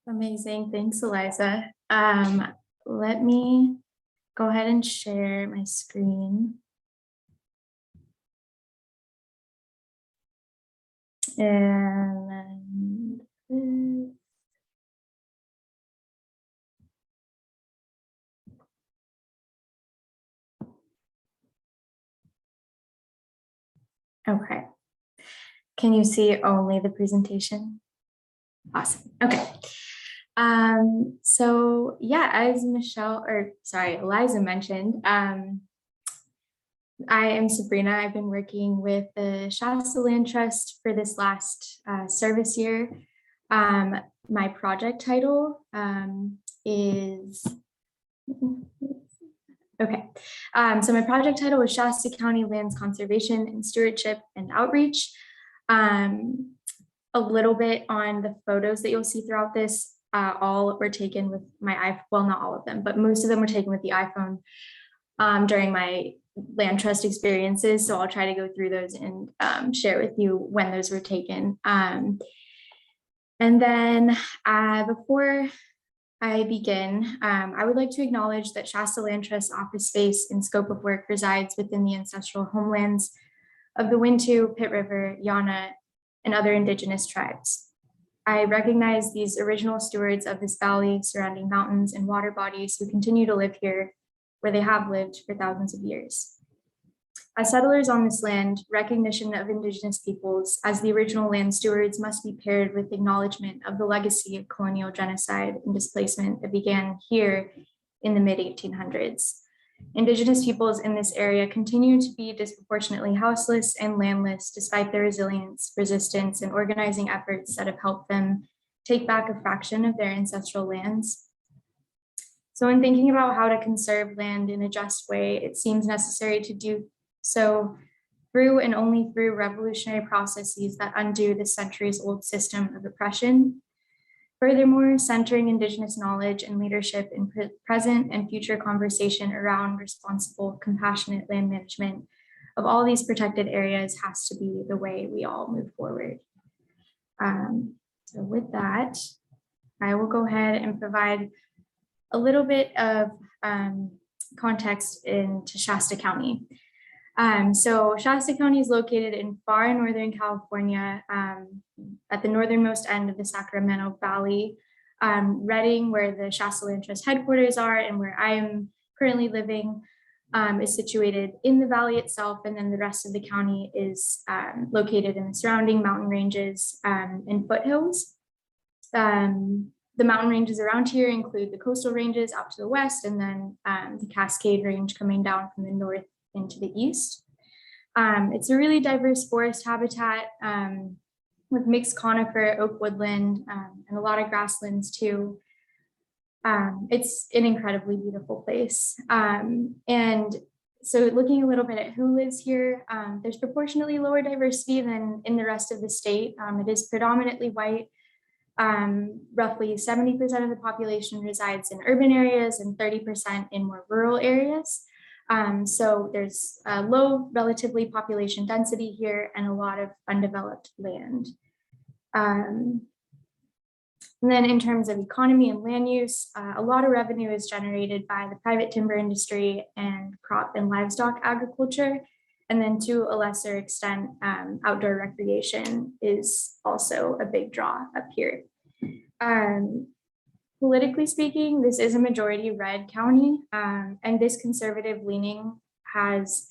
Amazing. Thanks, Eliza. Let me go ahead and share my screen. And okay. Can you see only the presentation? Awesome. Okay. So yeah, as Eliza mentioned, I am Sabrina. I've been working with the Shasta Land Trust for this last service year. My project title is, okay. So my project title was Shasta County Lands Conservation and Stewardship and Outreach. A little bit on the photos that you'll see throughout this, all were taken with my iPhone, well, not all of them, but most of them were taken with the iPhone during my land trust experiences. So I'll try to go through those and share with you when those were taken. And then before I begin, I would like to acknowledge that Shasta Land Trust office space and scope of work resides within the ancestral homelands of the Wintu, Pit River, Yana, and other indigenous tribes. I recognize these original stewards of this valley, surrounding mountains and water bodies who continue to live here where they have lived for thousands of years. As settlers on this land, recognition of indigenous peoples as the original land stewards must be paired with acknowledgement of the legacy of colonial genocide and displacement that began here in the mid-1800s. Indigenous peoples in this area continue to be disproportionately houseless and landless despite their resilience, resistance, and organizing efforts that have helped them take back a fraction of their ancestral lands. So in thinking about how to conserve land in a just way, it seems necessary to do so through and only through revolutionary processes that undo the centuries-old system of oppression. Furthermore, centering Indigenous knowledge and leadership in present and future conversation around responsible, compassionate land management of all these protected areas has to be the way we all move forward. So with that, I will go ahead and provide a little bit of context into Shasta County. So Shasta County is located in far northern California, at the northernmost end of the Sacramento Valley. Redding, where the Shasta Land Trust headquarters are and where I am currently living, is situated in the valley itself, and then the rest of the county is located in the surrounding mountain ranges and foothills. The mountain ranges around here include the coastal ranges out to the west, and then the Cascade Range coming down from the north into the east. It's a really diverse forest habitat with mixed conifer, oak woodland, and a lot of grasslands too. It's an incredibly beautiful place. And so looking a little bit at who lives here, there's proportionately lower diversity than in the rest of the state. It is predominantly white. Roughly 70% of the population resides in urban areas and 30% in more rural areas. So there's a low relatively population density here and a lot of undeveloped land. And then in terms of economy and land use, a lot of revenue is generated by the private timber industry and crop and livestock agriculture. And then to a lesser extent, outdoor recreation is also a big draw up here. Politically speaking, this is a majority red county, and this conservative leaning has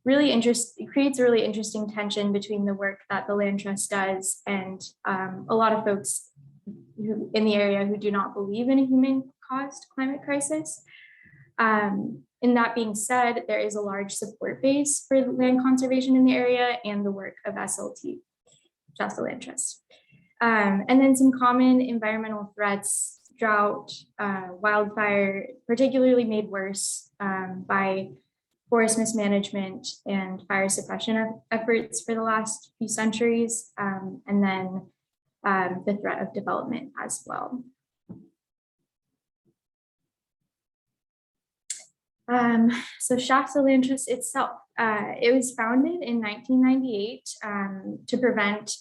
creates a really interesting tension between the work that the Land Trust does and a lot of folks in the area who do not believe in a human-caused climate crisis. And that being said, there is a large support base for land conservation in the area and the work of SLT, Shasta Land Trust. And then some common environmental threats: drought, wildfire, particularly made worse by forest mismanagement and fire suppression efforts for the last few centuries, and then the threat of development as well. So Shasta Land Trust itself, it was founded in 1998 to prevent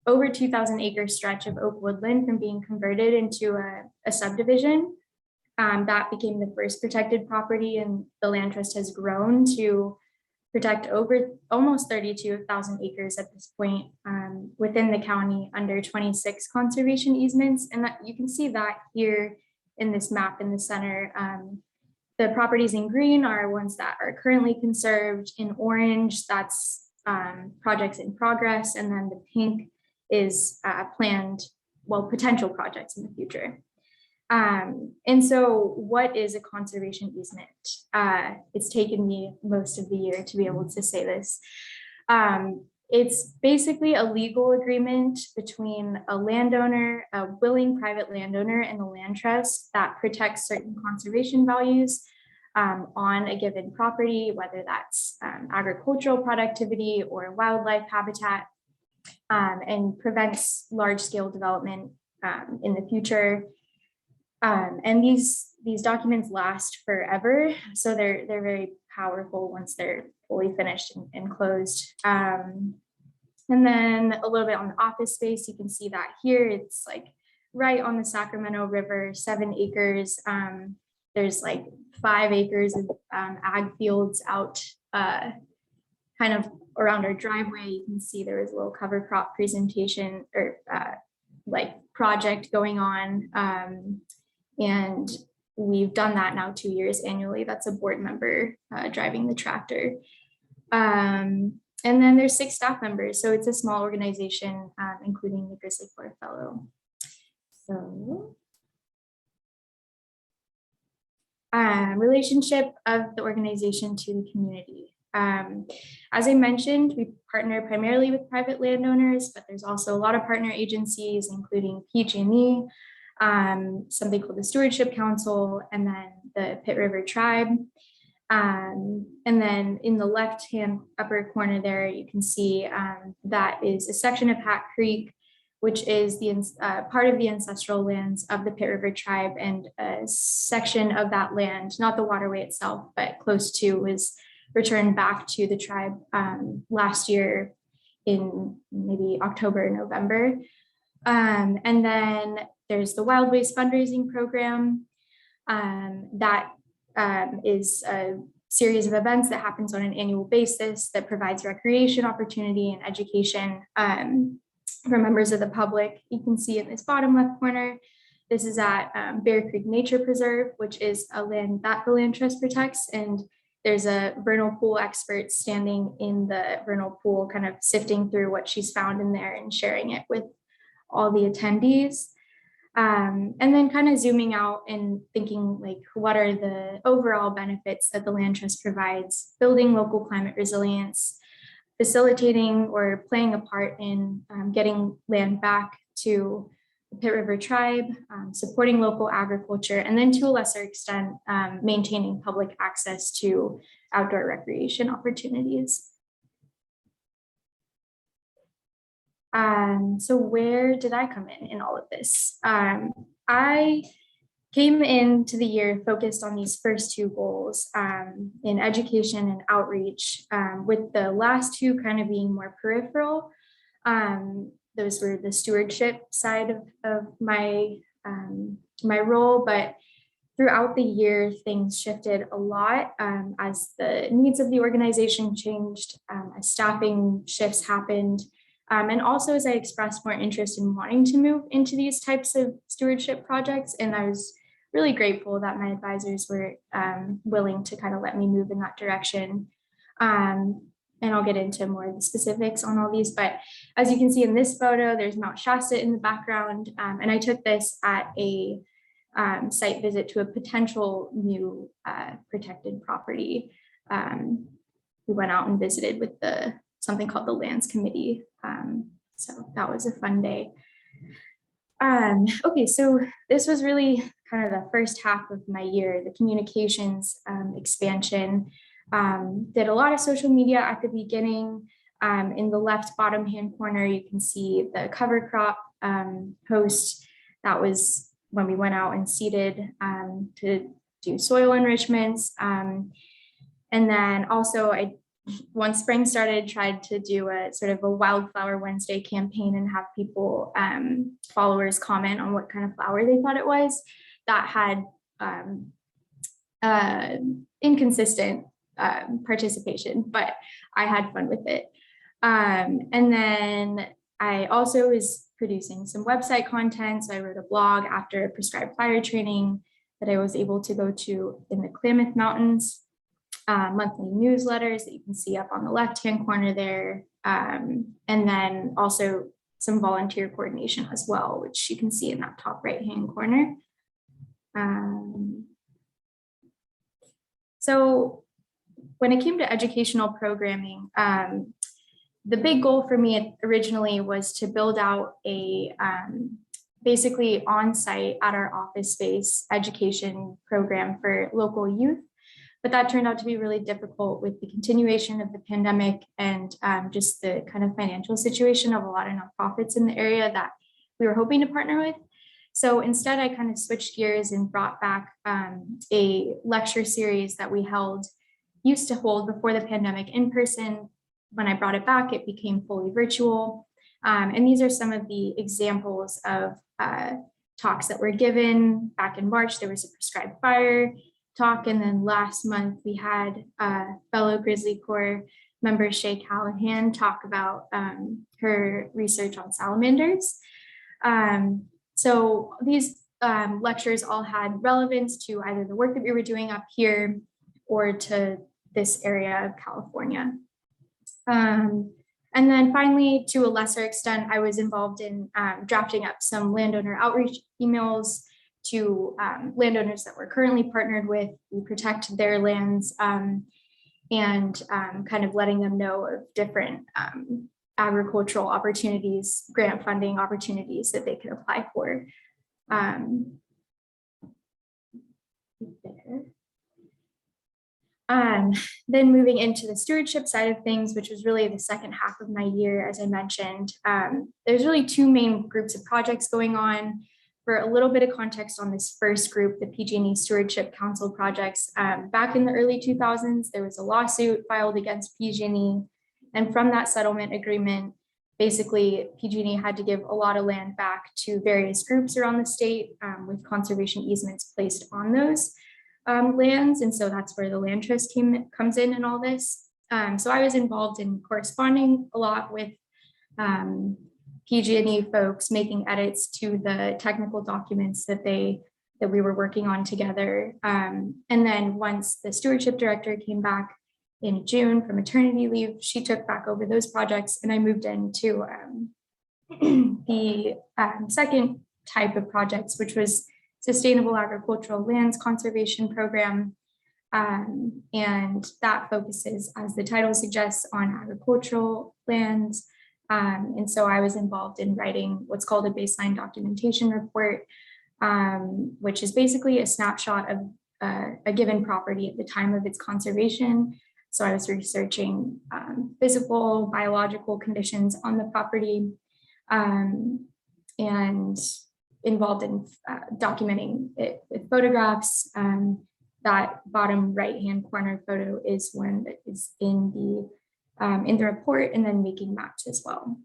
over 2,000 acre stretch of oak woodland from being converted into a subdivision. That became the first protected property, and the land trust has grown to protect over almost 32,000 acres at this point within the county under 26 conservation easements. And that, you can see that here in this map in the center. The properties in green are ones that are currently conserved. In orange, that's projects in progress. And then the pink is planned, well, potential projects in the future. And so what is a conservation easement? It's taken me most of the year to be able to say this. It's basically a legal agreement between a landowner, a willing private landowner, and the land trust that protects certain conservation values on a given property, whether that's agricultural productivity or wildlife habitat, and prevents large-scale development in the future. And these documents last forever, so they're very powerful once they're fully finished and closed. And then a little bit on the office space, you can see that here it's like right on the Sacramento River, 7 acres. There's like 5 acres of ag fields out kind of around our driveway. You can see there was a little cover crop presentation or like project going on. And we've done that now 2 years annually. That's a board member driving the tractor. And then there's 6 staff members. So it's a small organization, including the GrizzlyCorps fellow. So relationship of the organization to the community. As I mentioned, we partner primarily with private landowners, but there's also a lot of partner agencies, including PG&E, something called the Stewardship Council, and then the Pitt River Tribe. And then in the left-hand upper corner there, you can see that is a section of Hat Creek, which is the part of the ancestral lands of the Pitt River Tribe, and a section of that land, not the waterway itself, but close to, was returned back to the tribe last year in maybe October, November. And then there's the Wild Waste fundraising program. That is a series of events that happens on an annual basis that provides recreation opportunity and education for members of the public. You can see in this bottom left corner, this is at Bear Creek Nature Preserve, which is a land that the land trust protects. And there's a vernal pool expert standing in the vernal pool, kind of sifting through what she's found in there and sharing it with all the attendees. And then kind of zooming out and thinking like, what are the overall benefits that the land trust provides, building local climate resilience, facilitating or playing a part in getting land back to the Pitt River Tribe, supporting local agriculture, and then to a lesser extent, maintaining public access to outdoor recreation opportunities. So where did I come in all of this? I came into the year focused on these first 2 goals in education and outreach, with the last 2 kind of being more peripheral. Those were the stewardship side of my role, but throughout the year, things shifted a lot as the needs of the organization changed, as staffing shifts happened. And also as I expressed more interest in wanting to move into these types of stewardship projects. And I was really grateful that my advisors were willing to kind of let me move in that direction. And I'll get into more of the specifics on all these, but as you can see in this photo, there's Mount Shasta in the background. And I took this at a site visit to a potential new protected property. We went out and visited with something called the Lands Committee. So that was a fun day. Okay, so this was really kind of the first half of my year, the communications expansion. Did a lot of social media at the beginning. In the left bottom hand corner, you can see the cover crop post. That was when we went out and seeded to do soil enrichments. And then also I once spring started, tried to do a sort of a Wildflower Wednesday campaign and have people, followers comment on what kind of flower they thought it was. That had inconsistent participation, but I had fun with it. And then I also was producing some website content. So I wrote a blog after prescribed fire training that I was able to go to in the Klamath Mountains, monthly newsletters that you can see up on the left-hand corner there. And then also some volunteer coordination as well, which you can see in that top right-hand corner. So when it came to educational programming, the big goal for me originally was to build out a basically on-site at our office space education program for local youth. But that turned out to be really difficult with the continuation of the pandemic and just the kind of financial situation of a lot of nonprofits in the area that we were hoping to partner with. So instead, I kind of switched gears and brought back a lecture series that we used to hold before the pandemic in person. When I brought it back, it became fully virtual. And these are some of the examples of talks that were given. Back in March, there was a prescribed fire talk. And then last month, we had fellow GrizzlyCorps member Shay Callahan talk about her research on salamanders. So these lectures all had relevance to either the work that we were doing up here or to this area of California. And then finally, to a lesser extent, I was involved in drafting up some landowner outreach emails to landowners that we're currently partnered with. We protect their lands and kind of letting them know of different agricultural opportunities, grant funding opportunities that they could apply for. Then moving into the stewardship side of things, which was really the second half of my year, as I mentioned, there's really two main groups of projects going on. For a little bit of context on this first group, the PG&E Stewardship Council projects, back in the early 2000s, there was a lawsuit filed against PG&E. And from that settlement agreement, basically PG&E had to give a lot of land back to various groups around the state with conservation easements placed on those lands. And so that's where the land trust comes in and all this. So I was involved in corresponding a lot with PG&E folks, making edits to the technical documents that we were working on together. And then once the stewardship director came back in June from maternity leave, she took back over those projects, and I moved into the second type of projects, which was Sustainable Agricultural Lands Conservation Program. And that focuses, as the title suggests, on agricultural lands. And so I was involved in writing what's called a baseline documentation report, which is basically a snapshot of a given property at the time of its conservation. So I was researching physical, biological conditions on the property and involved in documenting it with photographs. That bottom right-hand corner photo is one that is in the report, and then making maps as well.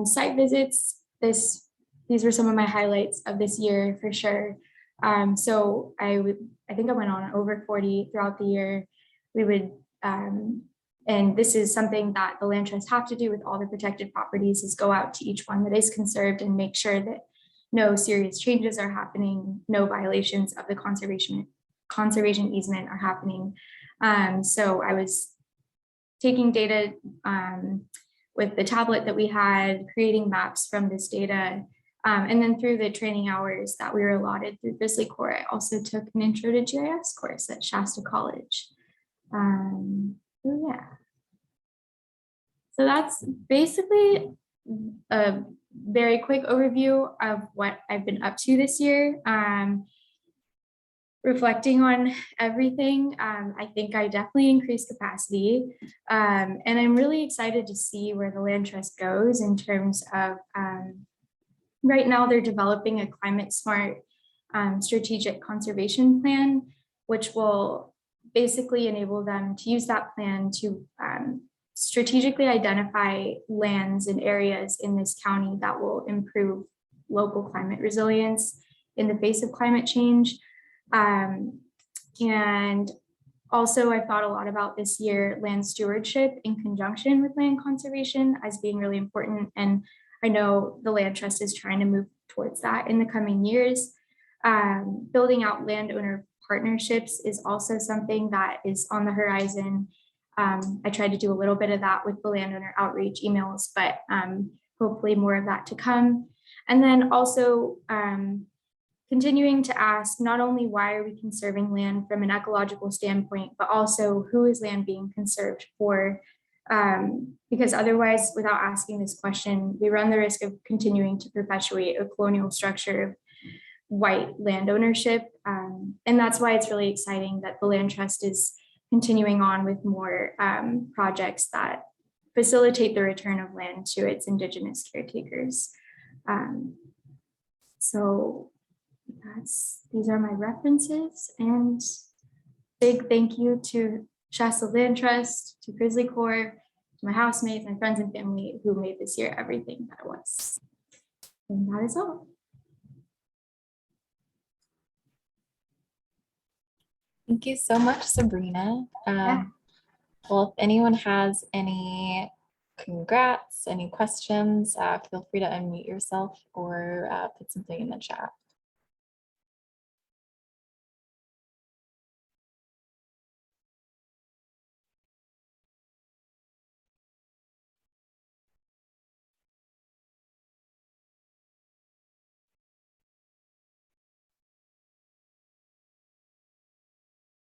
Site visits, these were some of my highlights of this year for sure. So I think I went on over 40 throughout the year. We would, and this is something that the land trusts have to do with all the protected properties, is go out to each one that is conserved and make sure that no serious changes are happening, no violations of the conservation easement are happening. So I was taking data with the tablet that we had, creating maps from this data. And then through the training hours that we were allotted through GrizzlyCorps, I also took an intro to GIS course at Shasta College. So yeah. So that's basically a very quick overview of what I've been up to this year. Reflecting on everything, I think I definitely increased capacity. And I'm really excited to see where the land trust goes in terms of, right now they're developing a climate smart strategic conservation plan. which will basically enable them to use that plan to strategically identify lands and areas in this county that will improve local climate resilience in the face of climate change. And also, I thought a lot about this year land stewardship in conjunction with land conservation as being really important. And I know the Land Trust is trying to move towards that in the coming years. Building out landowner partnerships is also something that is on the horizon. I tried to do a little bit of that with the landowner outreach emails, but hopefully more of that to come. And then also continuing to ask not only why are we conserving land from an ecological standpoint, but also who is land being conserved for? Because otherwise, without asking this question, we run the risk of continuing to perpetuate a colonial structure of white land ownership. And that's why it's really exciting that the Land Trust is continuing on with more projects that facilitate the return of land to its Indigenous caretakers. So these are my references, and big thank you to Shasta Land Trust, to GrizzlyCorps, to my housemates, my friends and family who made this year everything that it was. And that is all. Thank you so much, Sabrina. Well, if anyone has any congrats, any questions, feel free to unmute yourself or put something in the chat.